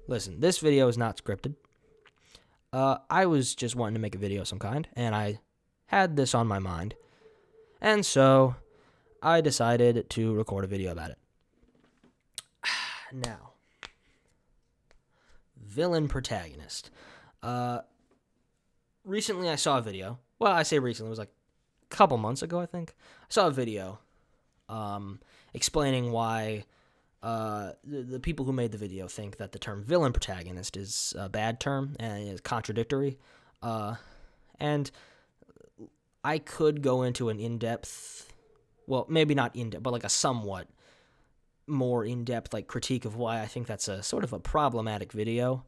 listen, this video is not scripted. I was just wanting to make a video of some kind, and I had this on my mind. And so I decided to record a video about it. Now, villain protagonist. Recently I saw a video. Well, I say recently, it was like a couple months ago, I think. I saw a video explaining why the people who made the video think that the term villain protagonist is a bad term and is contradictory. And I could go into an in-depth, well, maybe not in-depth, but like a somewhat more in-depth like critique of why I think that's a sort of a problematic video.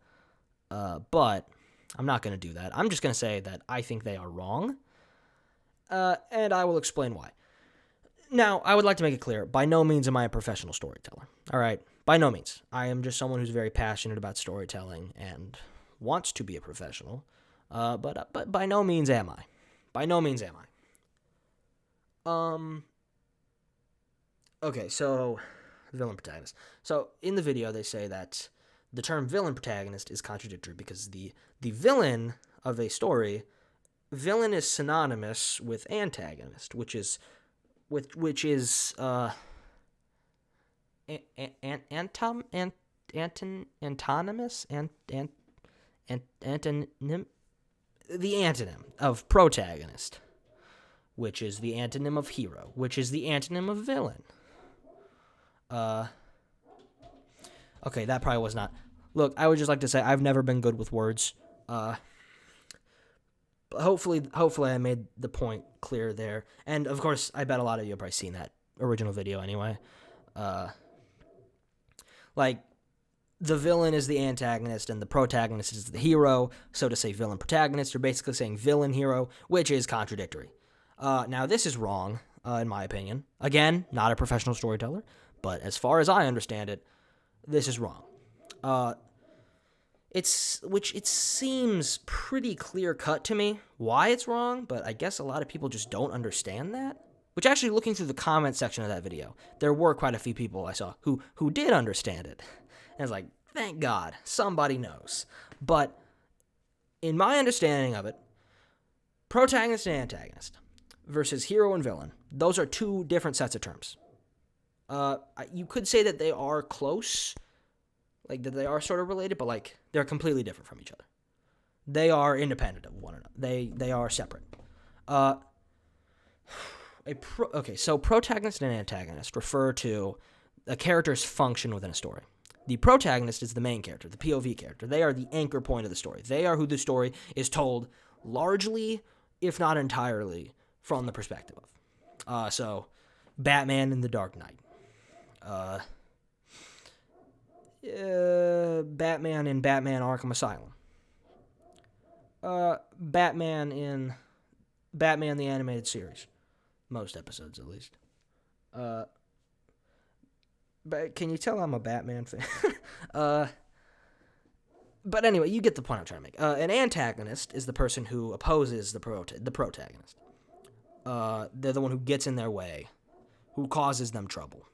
But I'm not going to do that. I'm just going to say that I think they are wrong. And I will explain why. Now, I would like to make it clear, by no means am I a professional storyteller. All right? By no means. I am just someone who's very passionate about storytelling and wants to be a professional. But by no means am I. By no means am I. Okay, so villain protagonist. So in the video, they say that the term villain protagonist is contradictory because the villain of a story, villain is synonymous with antagonist, which is antonymous antonym, the antonym of protagonist, which is the antonym of hero, which is the antonym of villain. Okay, that probably was not. Look, I would just like to say I've never been good with words. Hopefully I made the point clear there. And of course, I bet a lot of you have probably seen that original video anyway. Like, the villain is the antagonist and the protagonist is the hero. So to say villain protagonist, you're basically saying villain hero, which is contradictory. Now, this is wrong, in my opinion. Again, not a professional storyteller, but as far as I understand it, this is wrong. It seems pretty clear-cut to me why it's wrong, but I guess a lot of people just don't understand that. Which actually, looking through the comment section of that video, there were quite a few people I saw who did understand it. And I was like, thank God, somebody knows. But in my understanding of it, protagonist and antagonist versus hero and villain, those are two different sets of terms. You could say that they are close, like that they are sort of related, but like they're completely different from each other. They are independent of one another. They are separate. So protagonist and antagonist refer to a character's function within a story. The protagonist is the main character, the POV character. They are the anchor point of the story. They are who the story is told largely, if not entirely, from the perspective of. So, Batman in The Dark Knight. Batman in Batman Arkham Asylum. Batman in Batman the Animated Series. Most episodes, at least. But can you tell I'm a Batman fan? But anyway, you get the point I'm trying to make. An antagonist is the person who opposes the protagonist. They're the one who gets in their way, who causes them trouble.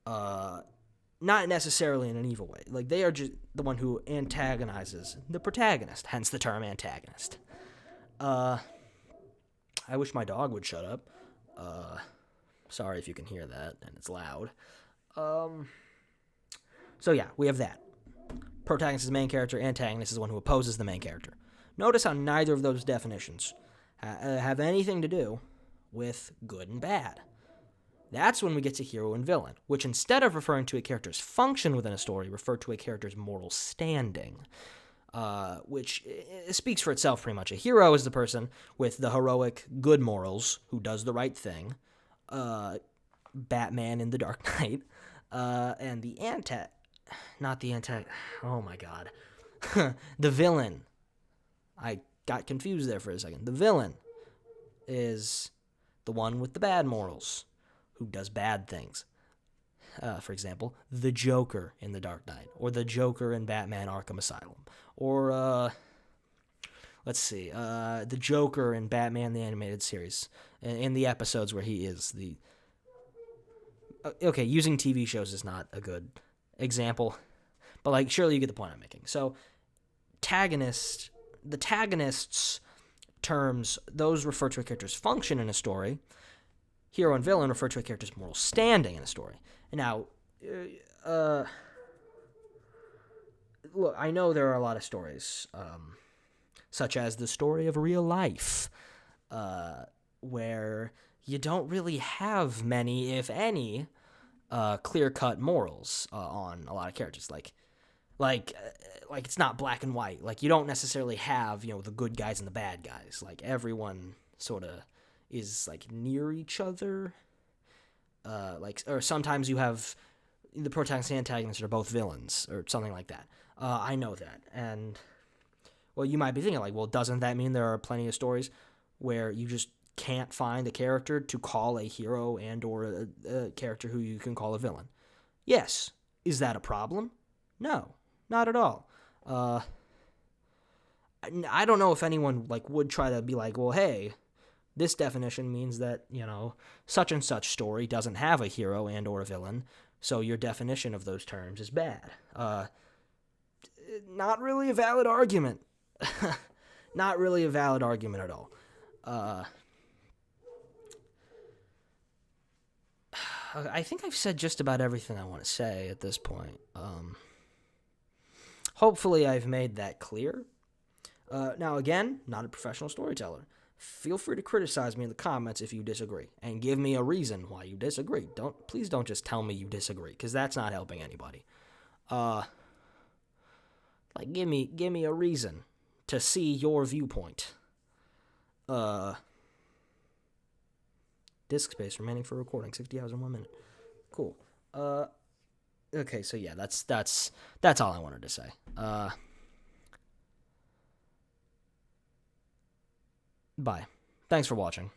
Not necessarily in an evil way. Like, they are just the one who antagonizes the protagonist, hence the term antagonist. I wish my dog would shut up. Sorry if you can hear that, and it's loud. So yeah, we have that. Protagonist is the main character, antagonist is the one who opposes the main character. Notice how neither of those definitions have anything to do with good and bad. That's when we get to hero and villain, which instead of referring to a character's function within a story, refer to a character's moral standing, which speaks for itself pretty much. A hero is the person with the heroic good morals who does the right thing, Batman in The Dark Knight, and oh my god, the villain. I got confused there for a second. The villain is the one with the bad morals, who does bad things. For example, the Joker in The Dark Knight, or the Joker in Batman Arkham Asylum, or, the Joker in Batman the Animated Series, in the episodes where he is the... Okay, using TV shows is not a good example, But, like, surely you get the point I'm making. So, the antagonists terms, those refer to a character's function in a story. Hero and villain refer to a character's moral standing in a story. And now, look, I know there are a lot of stories, such as the story of real life, where you don't really have many, if any, clear-cut morals on a lot of characters. Like it's not black and white. Like, you don't necessarily have, the good guys and the bad guys. Like, everyone sort of is, like, near each other. Or sometimes you have the protagonist and antagonist are both villains or something like that. I know that. And, well, you might be thinking, like, well, doesn't that mean there are plenty of stories where you just can't find a character to call a hero and or a character who you can call a villain? Yes. Is that a problem? No, not at all. I don't know if anyone, like, would try to be like, well, hey, this definition means that, such and such story doesn't have a hero and or a villain, so your definition of those terms is bad. Not really a valid argument. Not really a valid argument at all. I think I've said just about everything I want to say at this point. Hopefully I've made that clear. Now, again, not a professional storyteller. Feel free to criticize me in the comments if you disagree, and give me a reason why you disagree. Please don't just tell me you disagree, because that's not helping anybody. Give me a reason to see your viewpoint. Disk space remaining for recording, 60 hours and 1 minute. Cool. Okay, so yeah, that's all I wanted to say. Bye. Thanks for watching.